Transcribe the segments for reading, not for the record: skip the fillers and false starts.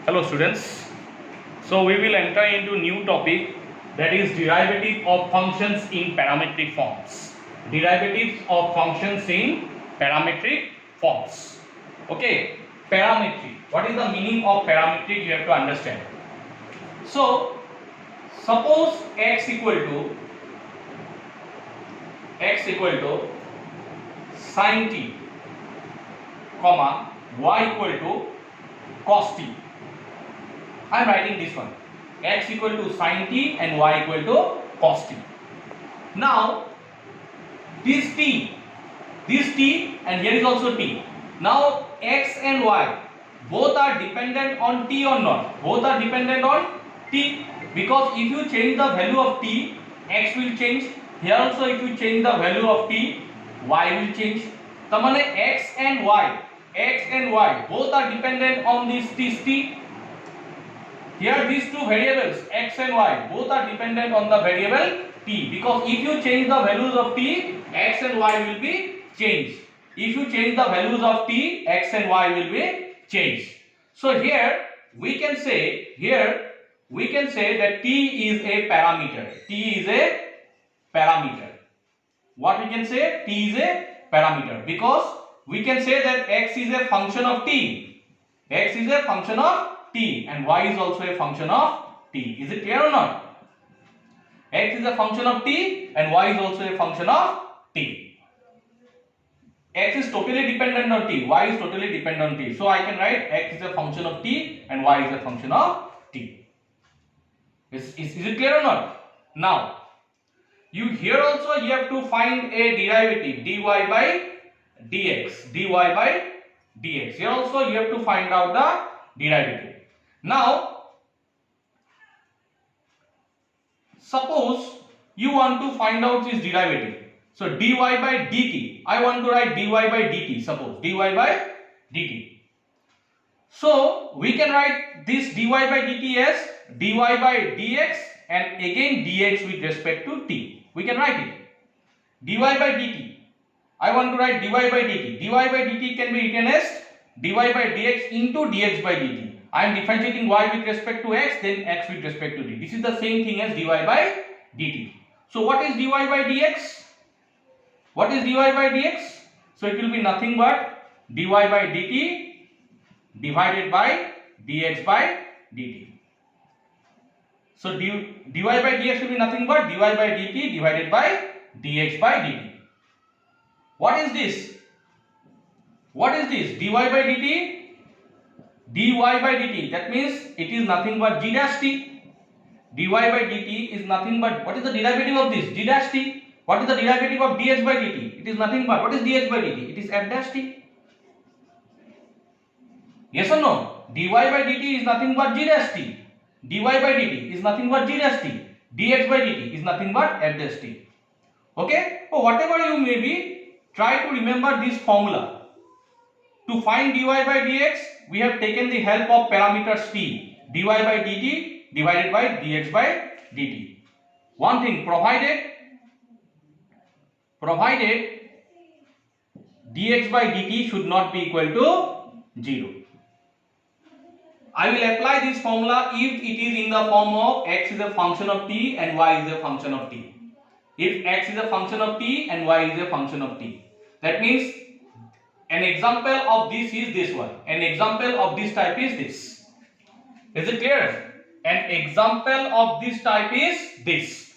Hello students. So we will enter into new topic, that is derivative of functions in parametric forms. Derivatives of functions in parametric forms. Okay, parametric. What is the meaning of parametric? You have to understand. So suppose x equal to sin t, comma y equal to cos t. I am writing this one, x equal to sin t and y equal to cos t. Now this t and here is also t. Now x and y both are dependent on t or not? Both are dependent on t, because if you change the value of t, x will change. Here also if you change the value of t, y will change. The means x and y both are dependent on this t. Here these two variables x and y both are dependent on the variable t, because if you change the values of t, x and y will be changed. If you change the values of t, x and y will be changed. So here we can say that t is a parameter. What we can say? T is a parameter, because we can say that x is a function of t. X is a function of t and y is also a function of t. Is it clear or not? X is a function of t and y is also a function of t. X is totally dependent on t, y is totally dependent on t. So I can write x is a function of t and y is a function of t. Is it clear or not? Now here also you have to find a derivative, dy by dx. Here also you have to find out the derivative. Now suppose you want to find out this derivative. So dy by dt, I want to write dy by dt. Suppose dy by dt. So we can write this dy by dt as dy by dx and again dx with respect to t. We can write it dy by dt. I want to write dy by dt. Dy by dt can be written as dy by dx into dx by dt. I am differentiating y with respect to x, then x with respect to t. This is the same thing as dy by dt. So what is dy by dx? What is dy by dx? So it will be nothing but dy by dt divided by dx by dt. So dy by dx will be nothing but dy by dt divided by dx by dt. What is this? What is this? dy by dt? dy by dt, that means it is nothing but g dash t. dy by dt is nothing but, what is the derivative of this? G dash t. What is the derivative of dx by dt? It is nothing but, what is dx by dt? It is f dash t. Yes or no? dy by dt is nothing but g dash t. dy by dt is nothing but g dash t. dx by dt is nothing but f dash t. Okay? So whatever you may be, try to remember this formula. To find dy by dx, we have taken the help of parameters t, dy by dt divided by dx by dt. One thing, provided dx by dt should not be equal to 0. I will apply this formula if it is in the form of x is a function of t and y is a function of t. If x is a function of t and y is a function of t, that means an example of this is this one. An example of this type is this. Is it clear? An example of this type is this.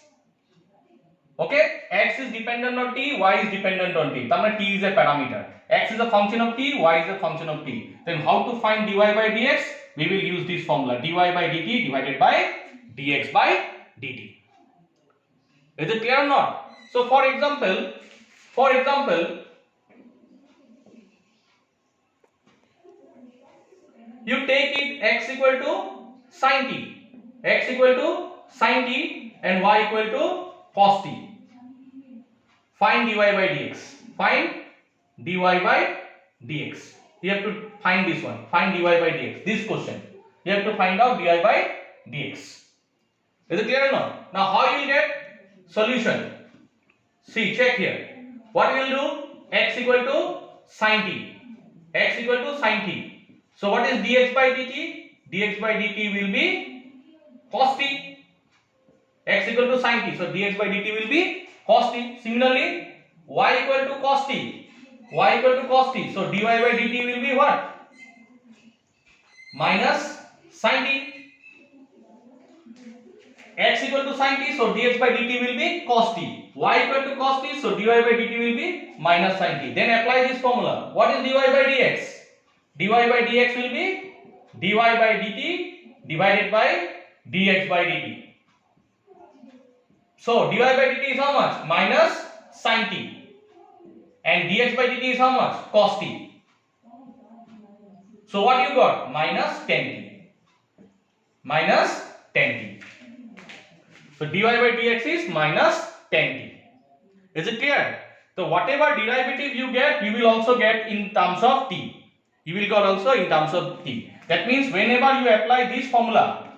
Okay? X is dependent on t, y is dependent on t. That means t is a parameter. X is a function of t, y is a function of t. Then how to find dy by dx? We will use this formula, dy by dt divided by dx by dt. Is it clear or not? So for example, you take it x equal to sin t and y equal to cos t. Find dy by dx. You have to find this one. Find dy by dx. This question. You have to find out dy by dx. Is it clear or not? Now how you will get solution? See, check here. What we will do? X equal to sin t. So what is dx by dt? dx by dt will be cos t. X equal to sin t, so dx by dt will be cos t. Similarly, y equal to cos t, y equal to cos t, so dy by dt will be what? Minus sin t. X equal to sin t, so dx by dt will be cos t. Y equal to cos t, so dy by dt will be minus sin t. Then apply this formula. What is dy by dx? Dy by dx will be dy by dt divided by dx by dt. So dy by dt is how much? Minus sin t. And dx by dt is how much? Cos t. So what you got? Minus tan t. Minus tan t. So dy by dx is minus tan t. Is it clear? So whatever derivative you get, you will also get in terms of t. You will get also in terms of t. That means whenever you apply this formula,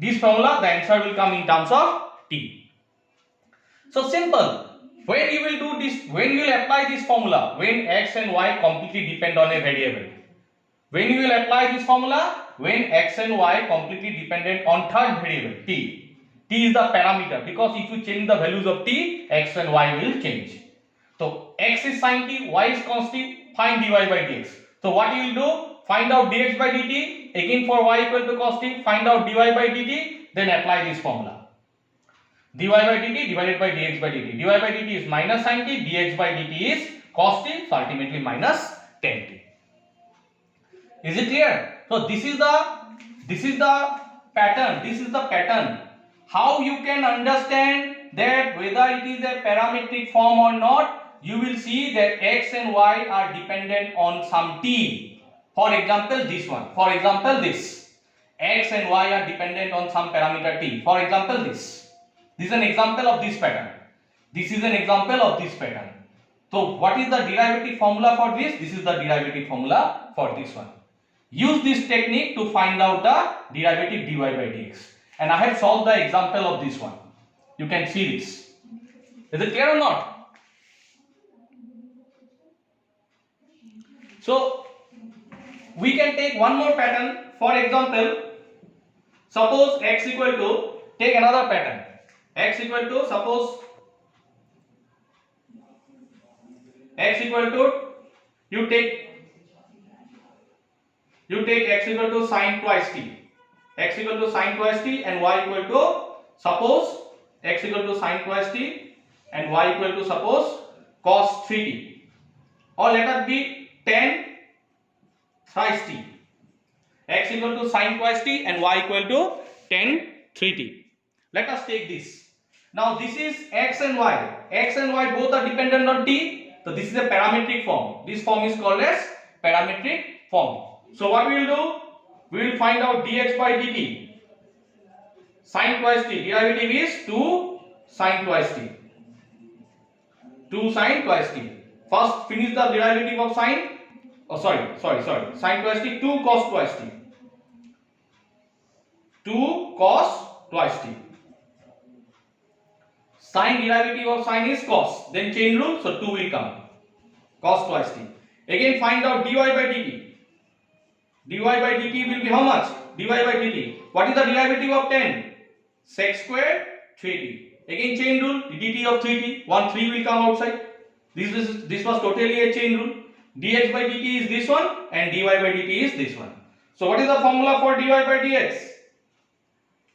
the answer will come in terms of t. So simple. When you will do this, when you will apply this formula, when x and y completely depend on a variable. When you will apply this formula, when x and y completely dependent on third variable t. T is the parameter, because if you change the values of t, x and y will change. So x is sin t, y is cos t, find dy by dx. So what you will do? Find out dx by dt, again for y equal to cos t, find out dy by dt, then apply this formula. dy by dt divided by dx by dt. Dy by dt is minus sin t, dx by dt is cos t, so ultimately minus tan t. Is it clear? So this is the pattern. How you can understand that whether it is a parametric form or not, you will see that x and y are dependent on some t. For example, this one. For example, this. X and y are dependent on some parameter t. For example, this. This is an example of this pattern. This is an example of this pattern. So what is the derivative formula for this? This is the derivative formula for this one. Use this technique to find out the derivative dy by dx. And I have solved the example of this one. You can see this. Is it clear or not? So we can take one more pattern. For example, suppose x equal to, take another pattern. X equal to, suppose x equal to, you take x equal to sin twice t. X equal to sin twice t and y equal to, suppose x equal to sin twice t and y equal to, suppose cos 3t, or let it be tan thrice t. X equal to sin twice t and y equal to tan 3t. Let us take this. Now this is x and y. X and y both are dependent on t. So this is a parametric form. This form is called as parametric form. So what we will do? We will find out dx by dt. Sin twice t. Derivative is 2 sin twice t. 2 sin twice t. First finish the derivative of sin. Oh, sorry. Sin twice t. 2 cos twice t. 2 cos twice t. Sin derivative of sin is cos. Then chain rule. So 2 will come. Cos twice t. Again find out dy by dt. Dy by dt will be how much? Dy by dt. What is the derivative of tan? Sec square 3t. Again chain rule. dt of 3t. 1 3 will come outside. This was totally a chain rule. dx by dt is this one and dy by dt is this one. So what is the formula for dy by dx?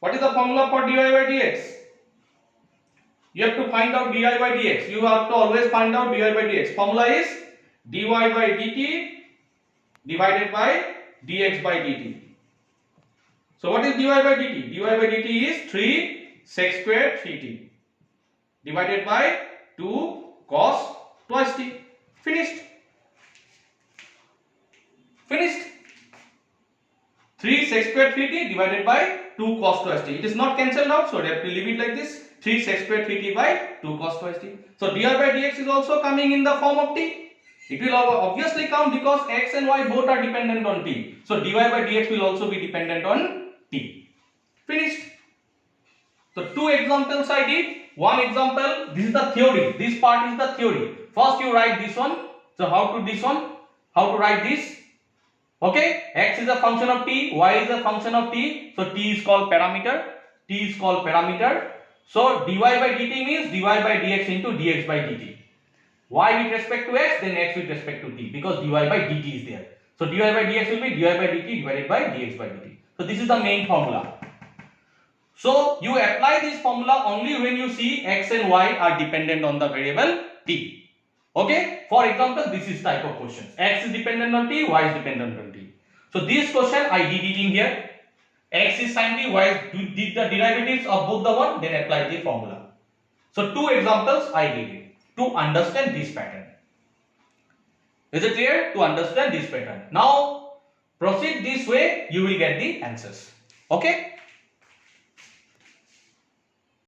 What is the formula for dy by dx? You have to find out dy by dx. You have to always find out dy by dx. Formula is dy by dt divided by dx by dt. So what is dy by dt? dy by dt is 3 sec square 3t divided by 2 cos twice t. Finished. 3 sec square 3t divided by 2 cos twice t. It is not cancelled out, so we have to leave it like this. 3 sec square 3t by 2 cos twice t. So dy by dx is also coming in the form of t. It will obviously come because x and y both are dependent on t. So dy by dx will also be dependent on t. Finished. So 2 examples I did. One example, this is the theory. This part is the theory. First you write this one. So how to write this? Okay, x is a function of t, y is a function of t, so t is called parameter. T is called parameter. So dy by dt means dy by dx into dx by dt. Y with respect to x, then x with respect to t, because dy by dt is there. So dy by dx will be dy by dt divided by dx by dt. So this is the main formula. So you apply this formula only when you see x and y are dependent on the variable t. Okay, for example, this is type of questions. X is dependent on t, y is dependent on t. So this question I did it in here. X is sin t, y did the derivatives of both the one, then apply the formula. So two examples I did it to understand this pattern. Is it clear? To understand this pattern. Now proceed this way, you will get the answers. Okay.